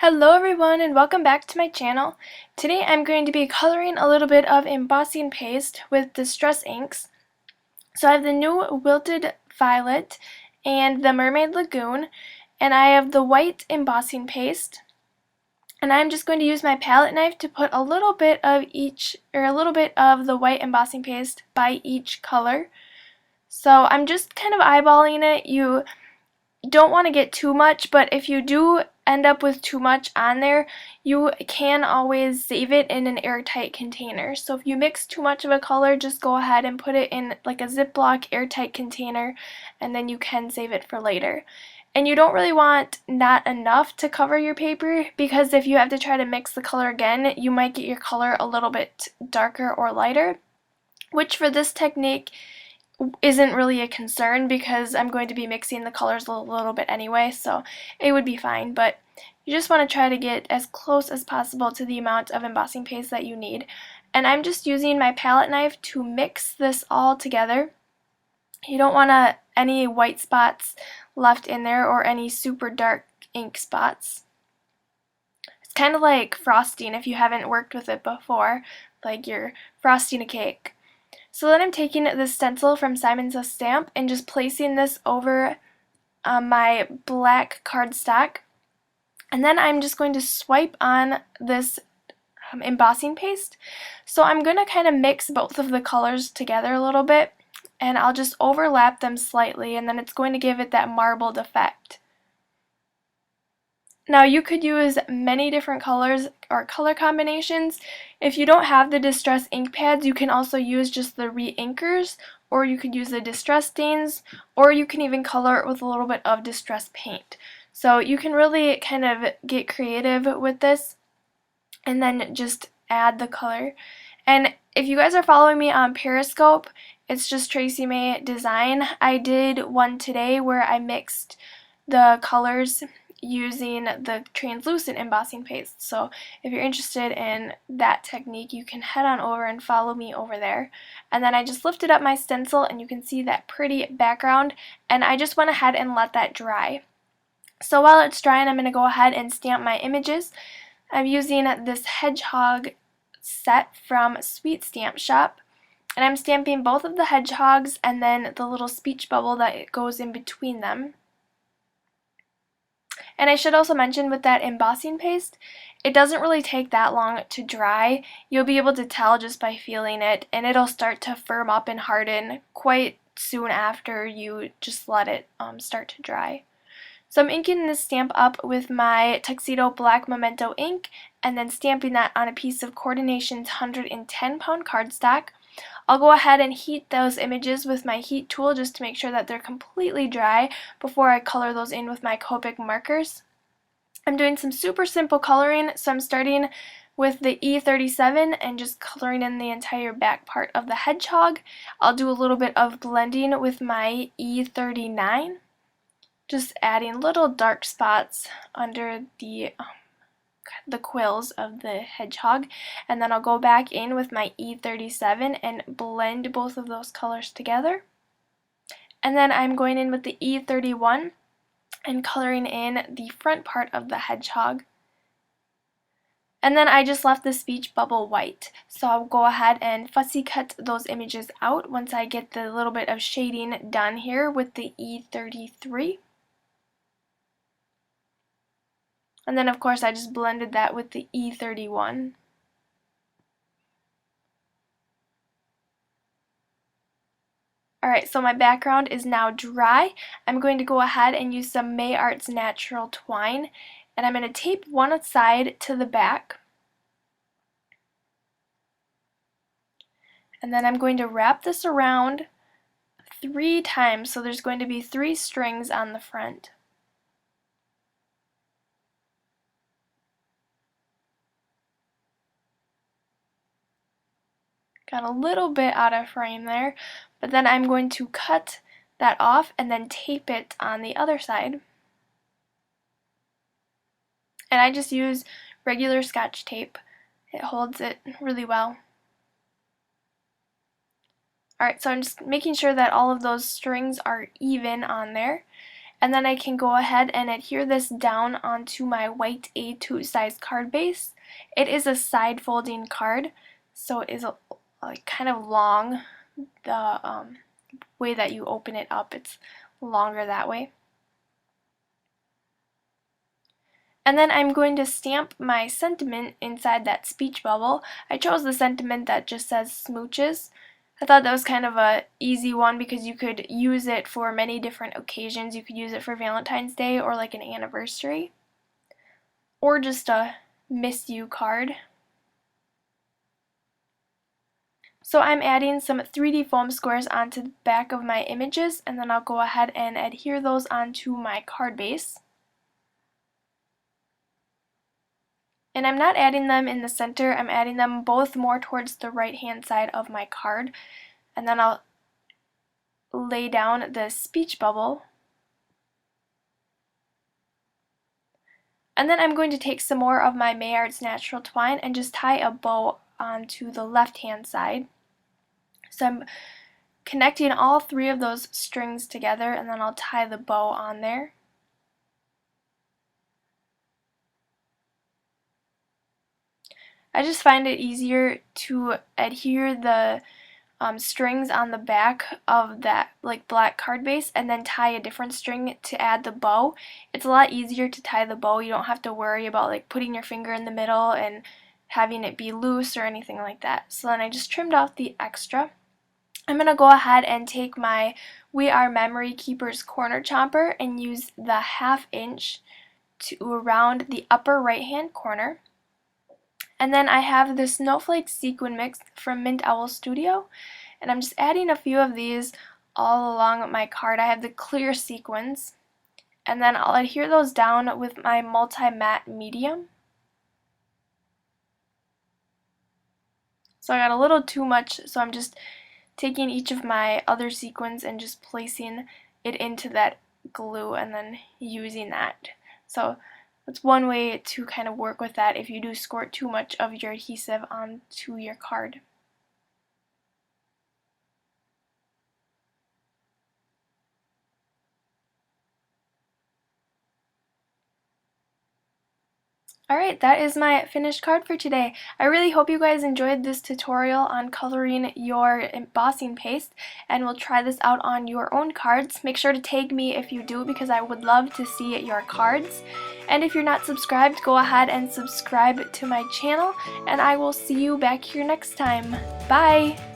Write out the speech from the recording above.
Hello everyone and welcome back to my channel. Today I'm going to be coloring a little bit of embossing paste with Distress inks. So I have the new Wilted Violet and the Mermaid Lagoon, and I have the white embossing paste. And I'm just going to use my palette knife to put a little bit of each, or a little bit of the white embossing paste by each color. So I'm just kind of eyeballing it. You don't want to get too much, but if you do end up with too much on there, you can always save it in an airtight container. So if you mix too much of a color, just go ahead and put it in like a Ziploc airtight container, and then you can save it for later. And you don't really want not enough to cover your paper, because if you have to try to mix the color again, you might get your color a little bit darker or lighter, which for this technique isn't really a concern because I'm going to be mixing the colors a little bit anyway, so it would be fine. But you just want to try to get as close as possible to the amount of embossing paste that you need. And I'm just using my palette knife to mix this all together. You don't want any white spots left in there or any super dark ink spots. It's kind of like frosting if you haven't worked with it before, like you're frosting a cake. So then I'm taking this stencil from Simon Says Stamp and just placing this over my black cardstock. And then I'm just going to swipe on this embossing paste. So I'm going to kind of mix both of the colors together a little bit, and I'll just overlap them slightly, and then it's going to give it that marbled effect. Now you could use many different colors or color combinations. If you don't have the Distress ink pads, you can also use just the re-inkers, or you could use the Distress stains, or you can even color it with a little bit of Distress paint. So you can really kind of get creative with this and then just add the color. And if you guys are following me on Periscope, it's just Tracy May Design. I did one today where I mixed the colors using the translucent embossing paste. So if you're interested in that technique, you can head on over and follow me over there. And then I just lifted up my stencil and you can see that pretty background, and I just went ahead and let that dry. So while it's drying, I'm going to go ahead and stamp my images. I'm using this hedgehog set from Sweet Stamp Shop, and I'm stamping both of the hedgehogs and then the little speech bubble that goes in between them. And I should also mention, with that embossing paste, it doesn't really take that long to dry. You'll be able to tell just by feeling it, and it'll start to firm up and harden quite soon after you just let it start to dry. So I'm inking this stamp up with my Tuxedo Black Memento ink, and then stamping that on a piece of Coordination's 110-pound cardstock. I'll go ahead and heat those images with my heat tool just to make sure that they're completely dry before I color those in with my Copic markers. I'm doing some super simple coloring, so I'm starting with the E37 and just coloring in the entire back part of the hedgehog. I'll do a little bit of blending with my E39, just adding little dark spots under the quills of the hedgehog, and then I'll go back in with my E37 and blend both of those colors together. And then I'm going in with the E31 and coloring in the front part of the hedgehog. And then I just left the speech bubble white, so I'll go ahead and fussy cut those images out once I get the little bit of shading done here with the E33. And then of course I just blended that with the E31. Alright, so my background is now dry. I'm going to go ahead and use some May Arts Natural Twine, and I'm going to tape one side to the back. And then I'm going to wrap this around 3 times, so there's going to be 3 strings on the front. Got a little bit out of frame there, but then I'm going to cut that off and then tape it on the other side. And I just use regular Scotch tape. It holds it really well. Alright, so I'm just making sure that all of those strings are even on there. And then I can go ahead and adhere this down onto my white A2 size card base. It is a side folding card, so it is like kind of long. The way that you open it up, it's longer that way. And then I'm going to stamp my sentiment inside that speech bubble. I chose the sentiment that just says smooches. I thought that was kind of a easy one because you could use it for many different occasions. You could use it for Valentine's Day or like an anniversary, or just a miss you card. So I'm adding some 3D foam squares onto the back of my images, and then I'll go ahead and adhere those onto my card base. And I'm not adding them in the center, I'm adding them both more towards the right hand side of my card. And then I'll lay down the speech bubble. And then I'm going to take some more of my Maillart's Natural Twine and just tie a bow onto the left hand side. So I'm connecting all three of those strings together, and then I'll tie the bow on there. I just find it easier to adhere the strings on the back of that like black card base and then tie a different string to add the bow. It's a lot easier to tie the bow. You don't have to worry about like putting your finger in the middle and having it be loose or anything like that. So then I just trimmed off the extra. I'm going to go ahead and take my We Are Memory Keepers corner chomper and use the 1/2 inch to around the upper right hand corner. And then I have this Snowflake Sequin Mix from Mint Owl Studio, and I'm just adding a few of these all along my card. I have the clear sequins, and then I'll adhere those down with my multi-matte medium. So I got a little too much, so I'm just taking each of my other sequins and just placing it into that glue and then using that. So that's one way to kind of work with that if you do squirt too much of your adhesive onto your card. Alright, that is my finished card for today. I really hope you guys enjoyed this tutorial on coloring your embossing paste, and will try this out on your own cards. Make sure to tag me if you do, because I would love to see your cards. And if you're not subscribed, go ahead and subscribe to my channel, and I will see you back here next time. Bye!